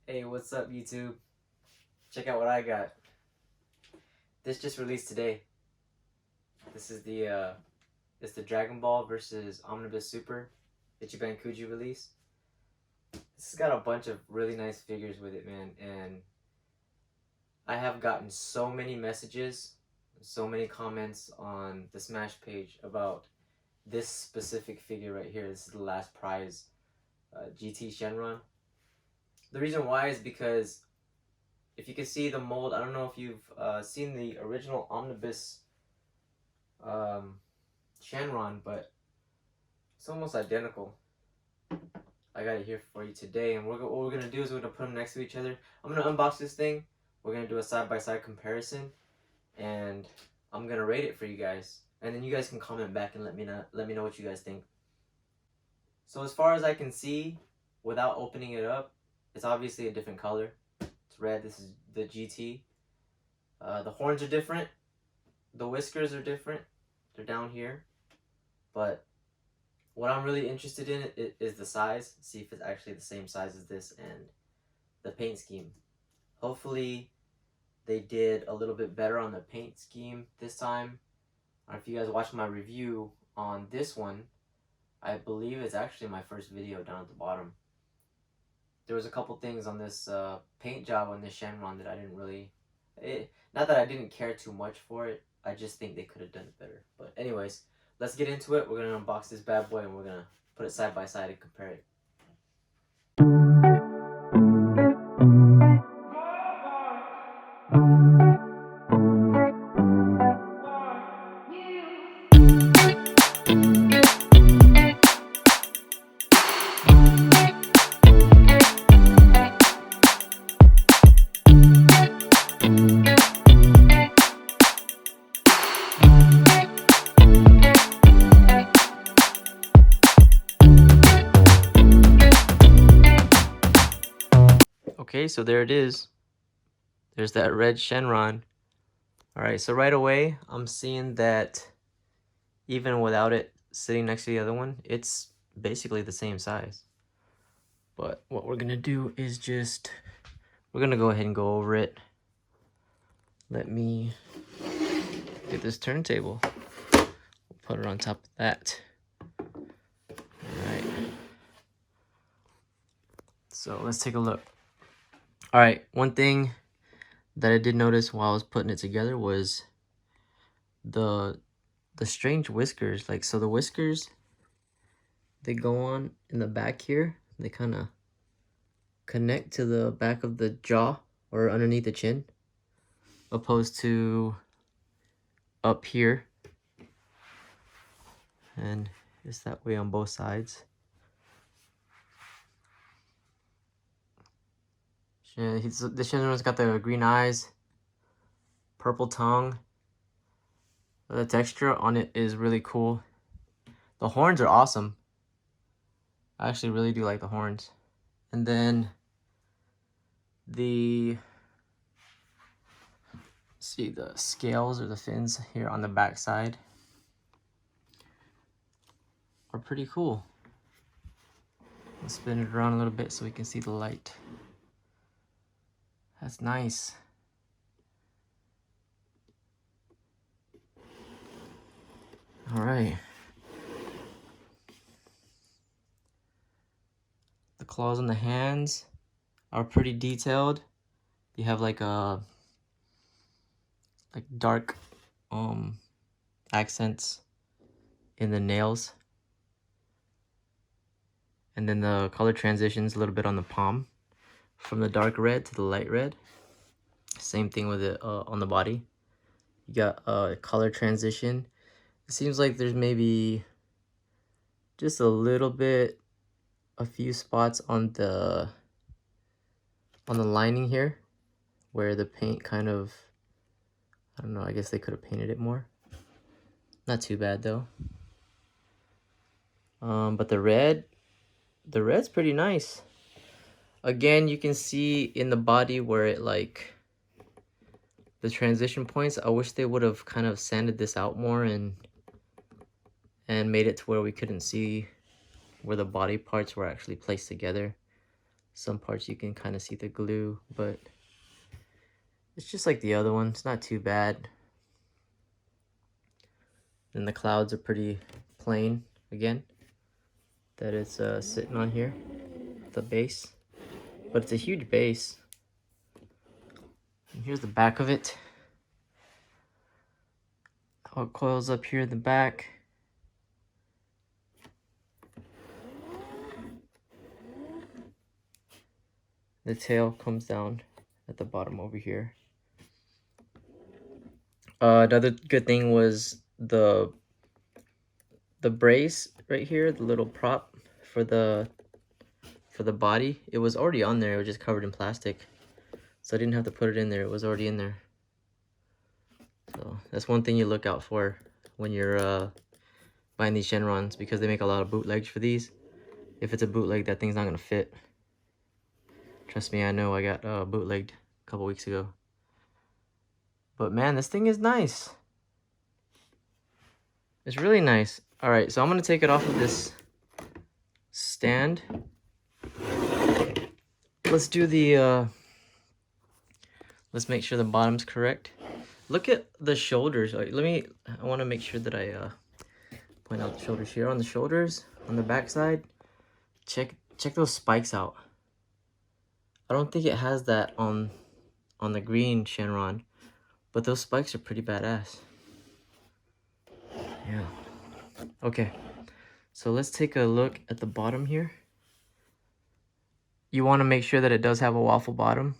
Hey, what's up, YouTube? Check out what I got. This just released today. This is it's the Dragon Ball versus Omnibus Super Ichiban Kuji release. This has got a bunch of really nice figures with it, man, and I have gotten so many messages, so many comments on the Smash page about this specific figure right here. This is the last prize, GT Shenron. The reason why is because if you can see the mold, I don't know if you've seen the original Omnibus Shenron, but it's almost identical. I got it here for you today, and what we're gonna do is we're gonna put them next to each other. I'm gonna unbox this thing. We're gonna do a side-by-side comparison, and I'm gonna rate it for you guys, and then you guys can comment back and let me know what you guys think. So as far as I can see, without opening it up, it's obviously a different color. It's red. This is the GT. The horns are different. The whiskers are different. They're down here. But what I'm really interested in is the size. See if it's actually the same size as this and the paint scheme. Hopefully they did a little bit better on the paint scheme this time. I don't know if you guys watched my review on this one. I believe it's actually my first video down at the bottom. There was a couple things on this paint job on this Shenron that I didn't really... not that I didn't care too much for it. I just think they could have done it better. But anyways, let's get into it. We're going to unbox this bad boy and we're going to put it side by side and compare it. Okay, so there it is. There's that red Shenron. Alright, so right away, I'm seeing that even without it sitting next to the other one, it's basically the same size. But what we're gonna do is we're gonna go ahead and go over it. Let me get this turntable. We'll put it on top of that. Alright. So let's take a look. Alright, one thing that I did notice while I was putting it together was the strange whiskers. Like, so the whiskers, they go on in the back here. They kind of connect to the back of the jaw or underneath the chin, opposed to up here. And it's that way on both sides. Yeah, the Shenron's got the green eyes, purple tongue. The texture on it is really cool. The horns are awesome. I actually really do like the horns. And then the scales or the fins here on the back side are pretty cool. Let's spin it around a little bit so we can see the light. That's nice. All right. The claws on the hands are pretty detailed. You have like dark accents in the nails. And then the color transitions a little bit on the palm, from the dark red to the light red. Same thing with it on the body. You got a color transition. It seems like there's maybe just a little bit, a few spots on the lining here where the paint kind of, I don't know, I guess they could have painted it more. Not too bad though. But the red's pretty nice. Again, you can see in the body where it like the transition points. I wish they would have kind of sanded this out more and made it to where we couldn't see where the body parts were actually placed together. Some parts you can kind of see the glue, but it's just like the other one. It's not too bad. And the clouds are pretty plain again. That it's sitting on here, the base. But it's a huge base. And here's the back of it. How it coils up here in the back. The tail comes down at the bottom over here. Another good thing was the brace right here, the little prop for the body. It was already on there. It was just covered in plastic, so I didn't have to put it in there. It was already in there. So that's one thing you look out for when you're buying these Shenrons, because they make a lot of bootlegs for these. If it's a bootleg, that thing's not gonna fit. Trust me, I know. I got bootlegged a couple weeks ago. But man, this thing is nice. It's really nice. All right, so I'm gonna take it off of this stand. Let's do the let's make sure the bottom's correct. Look at the shoulders. I want to make sure that I point out the shoulders here. On the shoulders, on the back side, check those spikes out. I don't think it has that on the green Shenron, but those spikes are pretty badass. Yeah. Okay, so let's take a look at the bottom here. You want to make sure that it does have a waffle bottom.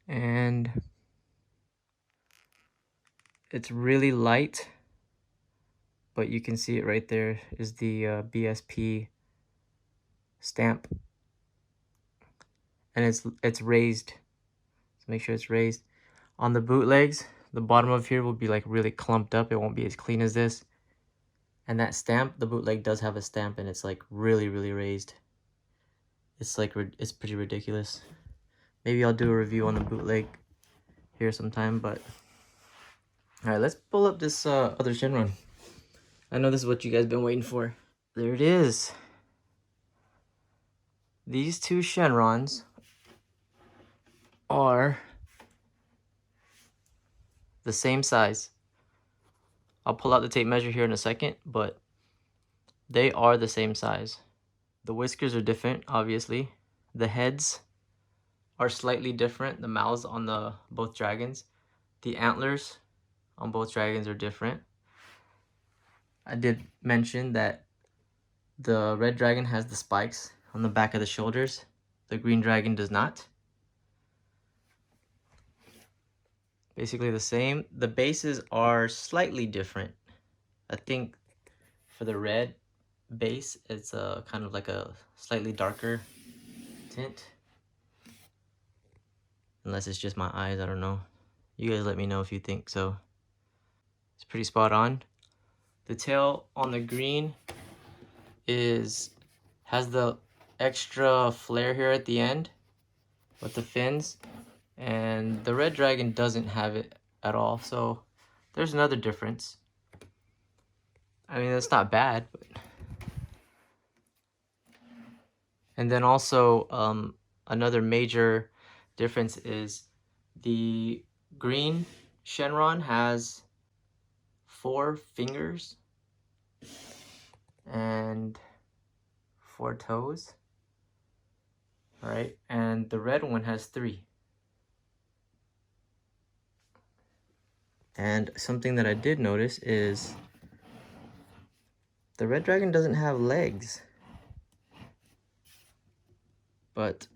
And it's really light, but you can see it right there is the BSP stamp. And it's raised, so make sure it's raised. On the bootlegs, the bottom of here will be like really clumped up. It won't be as clean as this. And that stamp, the bootleg does have a stamp, and it's like really raised. It's like, it's pretty ridiculous. Maybe I'll do a review on the bootleg here sometime, but all right, let's pull up this other Shenron. I know this is what you guys been waiting for. There it is. These two Shenrons are the same size. I'll pull out the tape measure here in a second, but they are the same size. The whiskers are different, obviously. The heads are slightly different. The mouths on both dragons. The antlers on both dragons are different. I did mention that the red dragon has the spikes on the back of the shoulders. The green dragon does not. Basically the same. The bases are slightly different. I think for the red base, it's kind of like a slightly darker tint. Unless it's just my eyes, I don't know. You guys let me know if you think so. It's pretty spot on. The tail on the green has the extra flare here at the end with the fins, and the red dragon doesn't have it at all, so there's another difference. I mean, that's not bad, but... And then also another major difference is the green Shenron has 4 fingers and 4 toes. All right, and the red one has 3. And something that I did notice is the red dragon doesn't have legs, but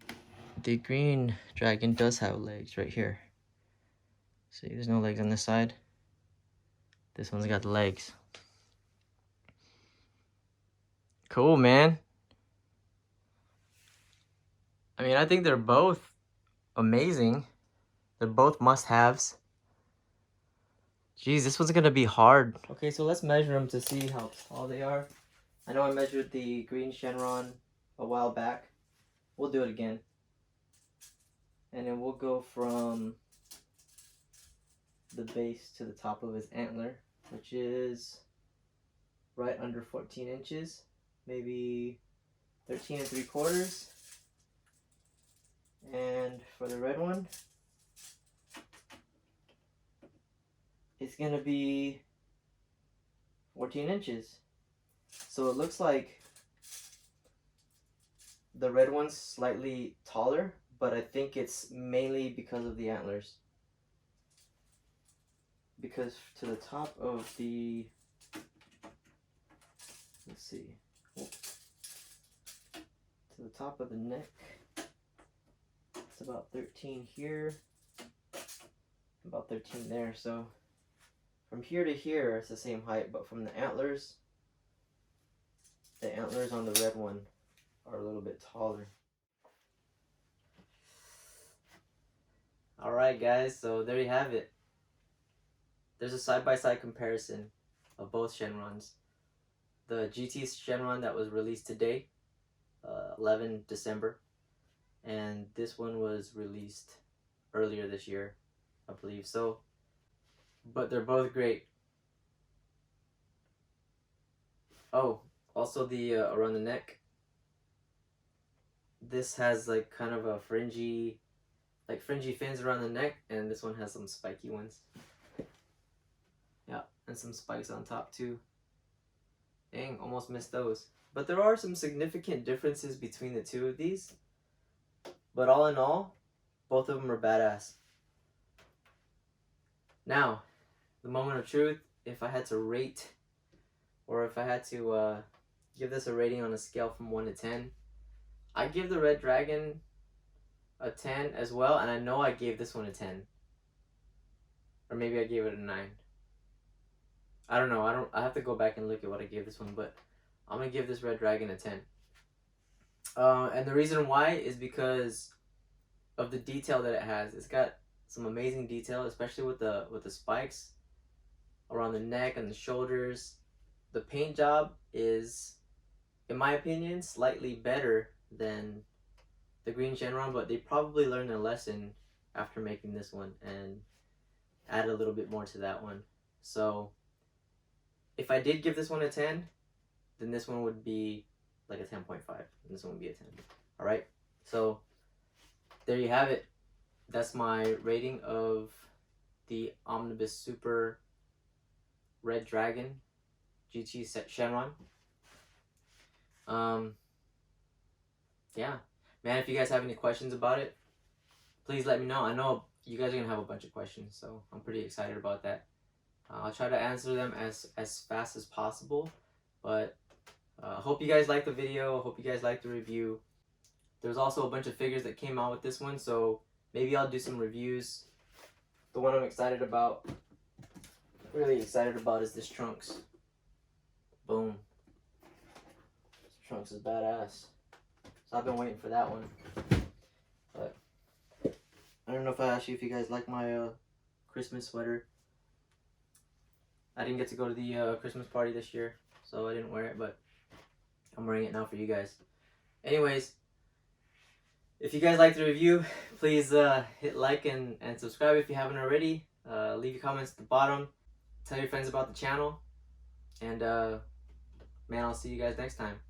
the green dragon does have legs right here. See, there's no legs on this side. This one's got the legs. Cool, man. I mean, I think they're both amazing. They're both must-haves. Jeez, this one's gonna be hard. Okay, so let's measure them to see how tall they are. I know I measured the green Shenron a while back. We'll do it again. And then we'll go from the base to the top of his antler, which is right under 14 inches, maybe 13 3/4. for the red one, it's gonna be 14 inches. So it looks like the red one's slightly taller, but I think it's mainly because of the antlers. Because to the top of the, let's see, to the top of the neck, it's about 13 here, about 13 there. So from here to here, it's the same height, but from the antlers on the red one are a little bit taller. Alright guys, so there you have it. There's a side-by-side comparison of both Shenrons. The GT Shenron that was released today, 11 December, and this one was released earlier this year, I believe so. But they're both great. Oh, also the around the neck, this has like kind of a fringy fins around the neck, and this one has some spiky ones. Yeah, and some spikes on top too. Dang, almost missed those. But there are some significant differences between the two of these. But all in all, both of them are badass. Now, the moment of truth, if I had to rate, or if I had to give this a rating on a scale from 1 to 10, I give the Red Dragon a 10 as well, and I know I gave this one a 10. Or maybe I gave it a 9. I don't know, I have to go back and look at what I gave this one, but I'm gonna give this Red Dragon a 10. And the reason why is because of the detail that it has. It's got some amazing detail, especially with the spikes around the neck and the shoulders. The paint job is, in my opinion, slightly better than the green Shenron, but they probably learned their lesson after making this one and add a little bit more to that one. So if I did give this one a 10, then this one would be like a 10.5, and this one would be a 10. All right, so there you have it. That's my rating of the Omnibus Super Red Dragon GT Shenron. Yeah, man, if you guys have any questions about it, please let me know. I know you guys are gonna have a bunch of questions, so I'm pretty excited about that. I'll try to answer them as fast as possible, but hope you guys liked the video. Hope you guys liked the review. There's also a bunch of figures that came out with this one, so maybe I'll do some reviews. The one I'm excited about, really excited about, is this Trunks. Boom. This Trunks is badass. So I've been waiting for that one. But I don't know if I asked you if you guys like my Christmas sweater. I didn't get to go to the Christmas party this year, so I didn't wear it, but I'm wearing it now for you guys. Anyways, if you guys liked the review, please hit like and subscribe if you haven't already. Leave your comments at the bottom. Tell your friends about the channel. And man, I'll see you guys next time.